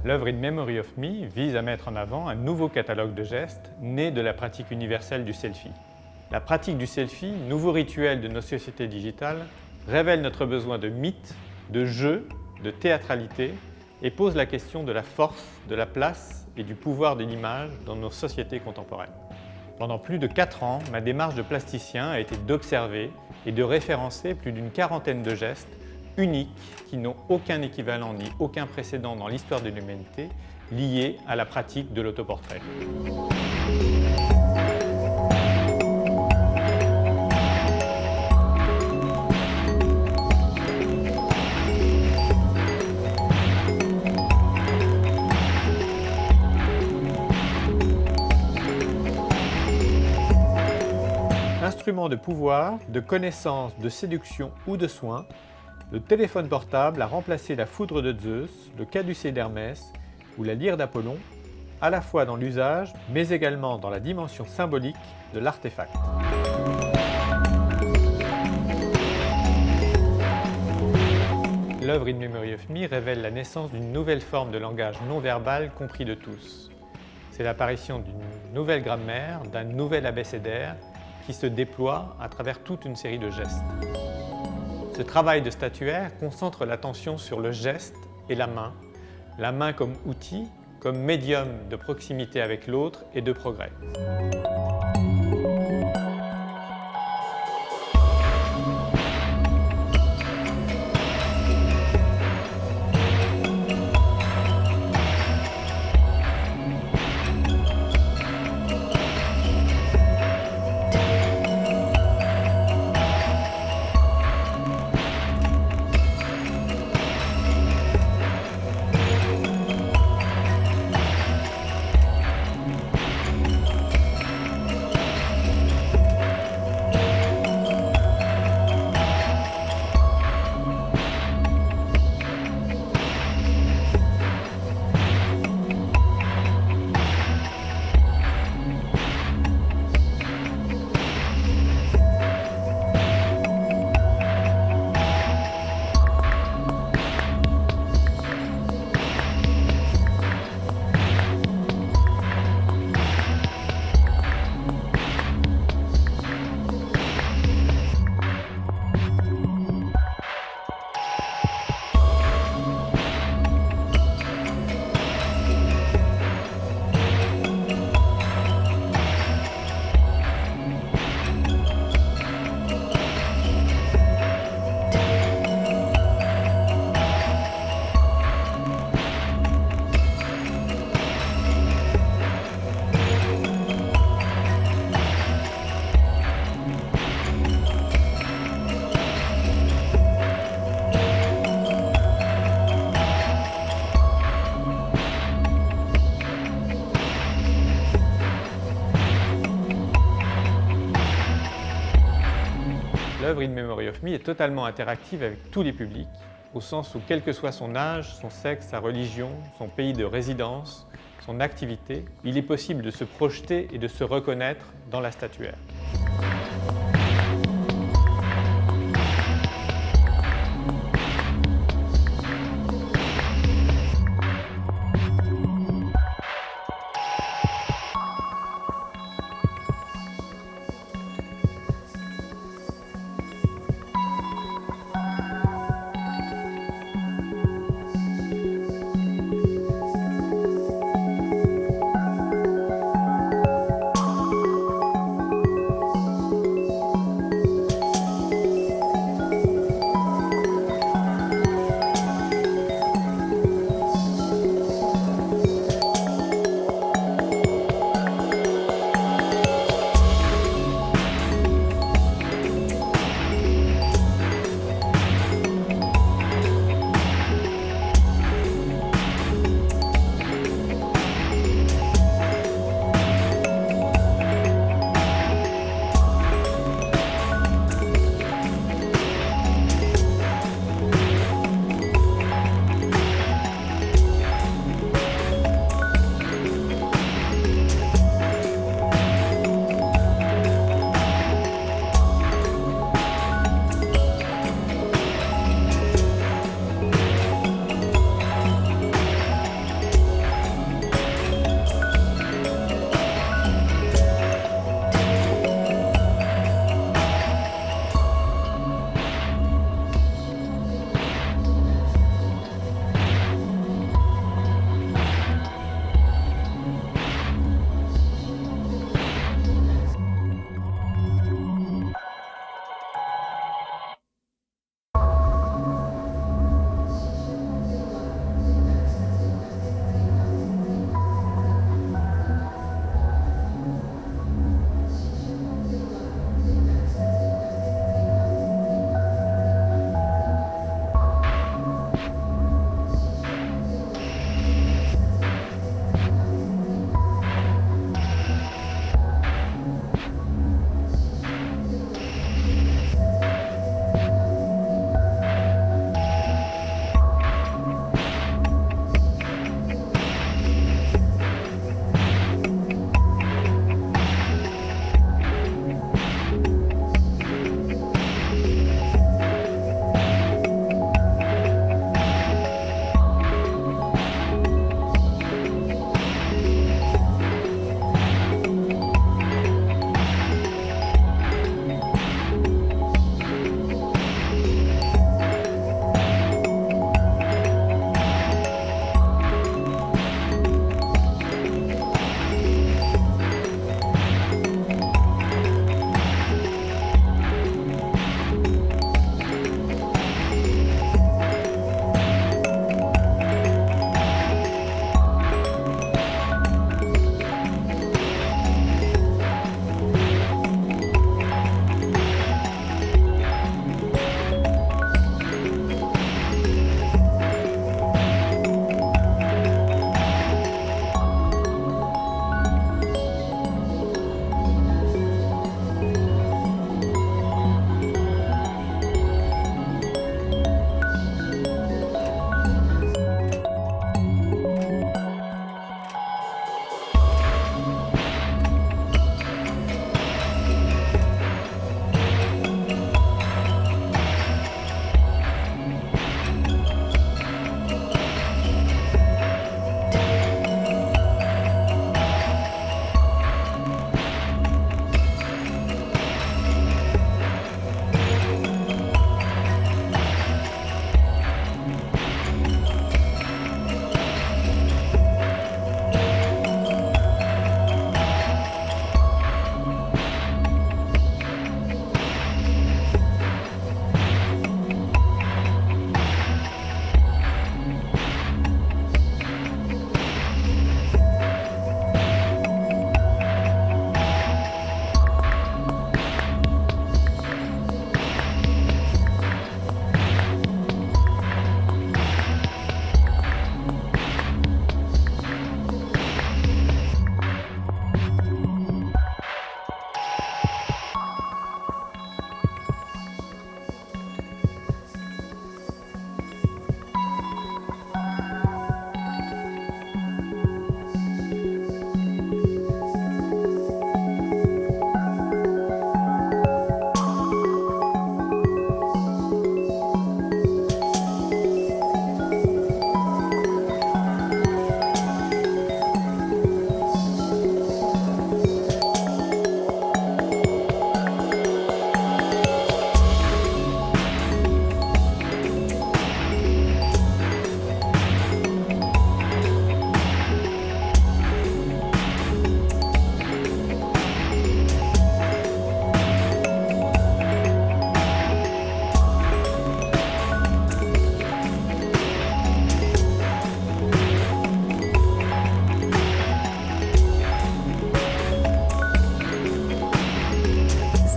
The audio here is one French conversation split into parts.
L'œuvre In Memory of Me vise à mettre en avant un nouveau catalogue de gestes né de la pratique universelle du selfie. La pratique du selfie, nouveau rituel de nos sociétés digitales, révèle notre besoin de mythe, de jeu, de théâtralité et pose la question de la force, de la place et du pouvoir de l'image dans nos sociétés contemporaines. Pendant plus de 4 ans, ma démarche de plasticien a été d'observer et de référencer plus d'une quarantaine de gestes uniques qui n'ont aucun équivalent ni aucun précédent dans l'histoire de l'humanité liés à la pratique de l'autoportrait. Instrument de pouvoir, de connaissance, de séduction ou de soin, le téléphone portable a remplacé la foudre de Zeus, le caducée d'Hermès ou la lyre d'Apollon, à la fois dans l'usage, mais également dans la dimension symbolique de l'artefact. L'œuvre In Memory of Me révèle la naissance d'une nouvelle forme de langage non-verbal compris de tous. C'est l'apparition d'une nouvelle grammaire, d'un nouvel abécédaire qui se déploie à travers toute une série de gestes. Ce travail de statuaire concentre l'attention sur le geste et la main comme outil, comme médium de proximité avec l'autre et de progrès. L'œuvre In Memory of Me est totalement interactive avec tous les publics, au sens où quel que soit son âge, son sexe, sa religion, son pays de résidence, son activité, il est possible de se projeter et de se reconnaître dans la statuaire.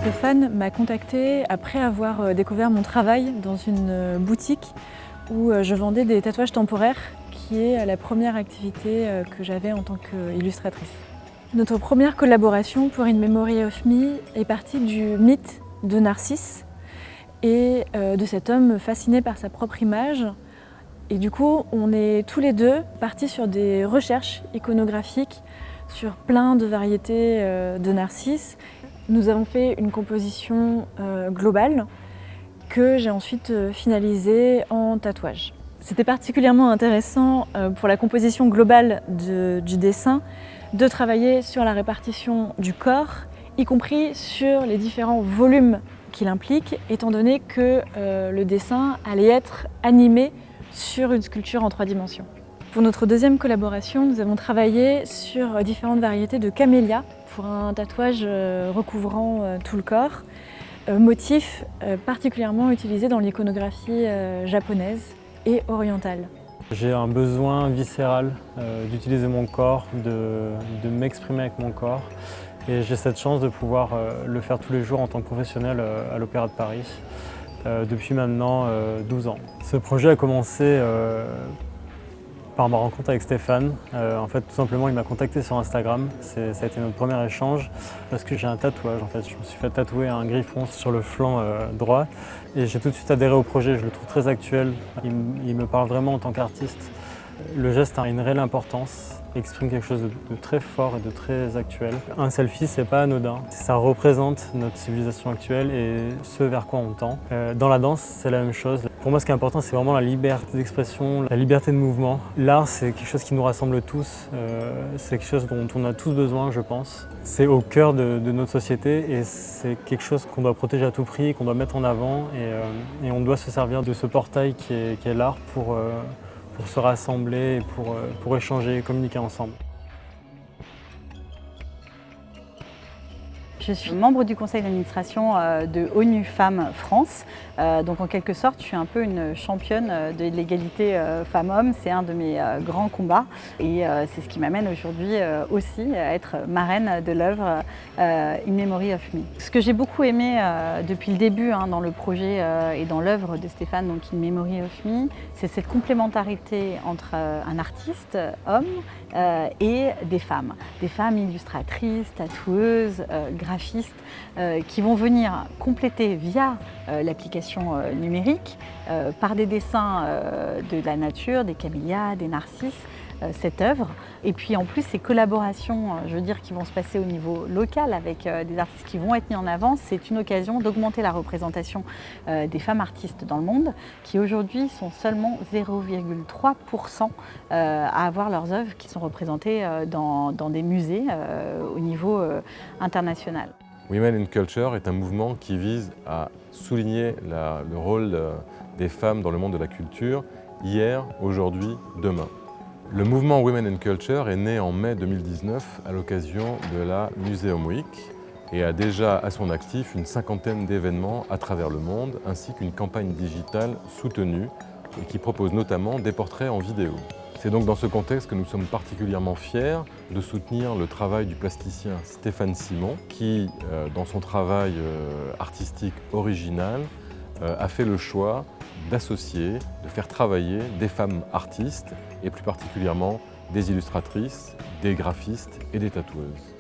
Stéphane m'a contactée après avoir découvert mon travail dans une boutique où je vendais des tatouages temporaires, qui est la première activité que j'avais en tant qu'illustratrice. Notre première collaboration pour In Memory of Me est partie du mythe de Narcisse et de cet homme fasciné par sa propre image. Et du coup, on est tous les deux partis sur des recherches iconographiques sur plein de variétés de Narcisse. Nous avons fait une composition globale que j'ai ensuite finalisée en tatouage. C'était particulièrement intéressant pour la composition globale du dessin de travailler sur la répartition du corps, y compris sur les différents volumes qu'il implique, étant donné que le dessin allait être animé sur une sculpture en 3 dimensions. Pour notre deuxième collaboration, nous avons travaillé sur différentes variétés de camélias pour un tatouage recouvrant tout le corps, motif particulièrement utilisé dans l'iconographie japonaise et orientale. J'ai un besoin viscéral d'utiliser mon corps, de m'exprimer avec mon corps. Et j'ai cette chance de pouvoir le faire tous les jours en tant que professionnel à l'Opéra de Paris depuis maintenant 12 ans. Ce projet a commencé par ma rencontre avec Stéphane. En fait, tout simplement, il m'a contacté sur Instagram. Ça a été notre premier échange parce que j'ai un tatouage. En fait, je me suis fait tatouer un griffon sur le flanc droit et j'ai tout de suite adhéré au projet. Je le trouve très actuel. Il me parle vraiment en tant qu'artiste. Le geste a une réelle importance, il exprime quelque chose de très fort et de très actuel. Un selfie, c'est pas anodin. Ça représente notre civilisation actuelle et ce vers quoi on tend. Dans la danse, c'est la même chose. Pour moi, ce qui est important, c'est vraiment la liberté d'expression, la liberté de mouvement. L'art, c'est quelque chose qui nous rassemble tous. C'est quelque chose dont on a tous besoin, je pense. C'est au cœur de notre société et c'est quelque chose qu'on doit protéger à tout prix, qu'on doit mettre en avant et on doit se servir de ce portail qui est l'art pour se rassembler et pour échanger et communiquer ensemble. Je suis membre du conseil d'administration de ONU Femmes France. Donc en quelque sorte, je suis un peu une championne de l'égalité femmes-hommes. C'est un de mes grands combats et c'est ce qui m'amène aujourd'hui aussi à être marraine de l'œuvre In Memory of Me. Ce que j'ai beaucoup aimé depuis le début dans le projet et dans l'œuvre de Stéphane, donc In Memory of Me, c'est cette complémentarité entre un artiste, homme, et des femmes illustratrices, tatoueuses, graphistes, qui vont venir compléter via l'application numérique par des dessins de la nature, des camélias, des narcisses, cette œuvre. Et puis en plus ces collaborations, je veux dire, qui vont se passer au niveau local avec des artistes qui vont être mis en avant, c'est une occasion d'augmenter la représentation des femmes artistes dans le monde, qui aujourd'hui sont seulement 0,3% à avoir leurs œuvres qui sont représentées dans des musées au niveau international. Women in Culture est un mouvement qui vise à souligner le rôle des femmes dans le monde de la culture, hier, aujourd'hui, demain. Le mouvement Women in Culture est né en mai 2019 à l'occasion de la Museum Week et a déjà à son actif une 50aine d'événements à travers le monde ainsi qu'une campagne digitale soutenue et qui propose notamment des portraits en vidéo. C'est donc dans ce contexte que nous sommes particulièrement fiers de soutenir le travail du plasticien Stéphane Simon qui, dans son travail artistique original, a fait le choix d'associer, de faire travailler des femmes artistes et plus particulièrement des illustratrices, des graphistes et des tatoueuses.